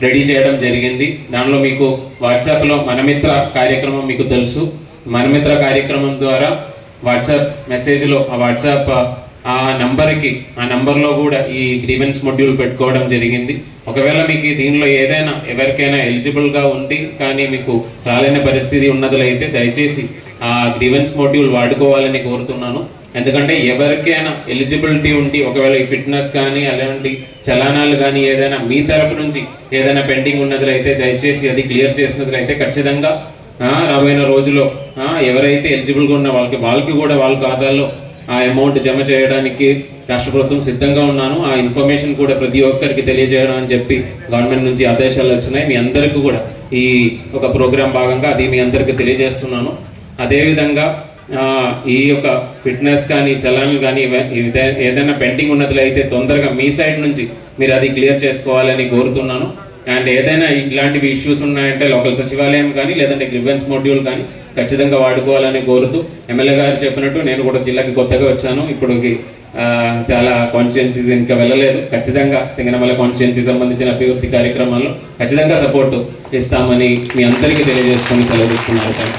Ready చేయడం జరిగింది. దానిలో మీకు వాట్సాప్లో మనమిత్ర కార్యక్రమం మీకు తెలుసు. మనమిత్ర కార్యక్రమం ద్వారా వాట్సాప్ మెసేజ్లో ఆ నంబర్లో కూడా ఈ గ్రీవెన్స్ మొడ్యూల్ పెట్టుకోవడం జరిగింది. ఒకవేళ మీకు దీనిలో ఏదైనా ఎవరికైనా ఎలిజిబుల్గా ఉండి కానీ మీకు రాలేని పరిస్థితి ఉన్నట్లయితే దయచేసి ఆ గ్రీవెన్స్ మొడ్యూల్ వాడుకోవాలని కోరుతున్నాను. ఎందుకంటే ఎవరికైనా ఎలిజిబిలిటీ ఉండి ఒకవేళ ఈ ఫిట్నెస్ కానీ అలాంటి చలానాలు కానీ ఏదైనా మీ తరపు నుంచి ఏదైనా పెండింగ్ ఉన్నట్లయితే దయచేసి అది క్లియర్ చేసినట్లయితే ఖచ్చితంగా రాబోయే రోజుల్లో ఎవరైతే ఎలిజిబుల్గా ఉన్న వాళ్ళకి కూడా వాళ్ళ ఖాతాల్లో ఆ అమౌంట్ జమ చేయడానికి రాష్ట్ర ప్రభుత్వం సిద్ధంగా ఉన్నాను. ఆ ఇన్ఫర్మేషన్ కూడా ప్రతి ఒక్కరికి తెలియజేయడం అని చెప్పి గవర్నమెంట్ నుంచి ఆదేశాలు వచ్చినాయి. మీ అందరికీ కూడా ఈ ఒక ప్రోగ్రాం భాగంగా అది మీ అందరికీ తెలియజేస్తున్నాను. అదేవిధంగా ఈ యొక్క ఫిట్నెస్ కానీ చలాన్లు కానీ ఏదైనా పెండింగ్ ఉన్నట్లయితే తొందరగా మీ సైడ్ నుంచి మీరు అది క్లియర్ చేసుకోవాలని కోరుతున్నాను. అండ్ ఏదైనా ఇలాంటివి ఇష్యూస్ ఉన్నాయంటే లోకల్ సచివాలయం కానీ లేదంటే గ్రీవెన్స్ మాడ్యూల్ కానీ ఖచ్చితంగా వాడుకోవాలని కోరుతూ ఎమ్మెల్యే గారు చెప్పినట్టు నేను కూడా జిల్లాకి కొత్తగా వచ్చాను. ఇప్పుడు చాలా కాన్స్టిట్యుయెన్సీస్ ఇంకా వెళ్ళలేదు. ఖచ్చితంగా సింగనమల కాన్స్టిట్యుయెన్సీ సంబంధించిన అభివృద్ధి కార్యక్రమాల్లో ఖచ్చితంగా సపోర్టు ఇస్తామని మీ అందరికీ తెలియజేసుకొని సెలవు తీసుకున్నారు.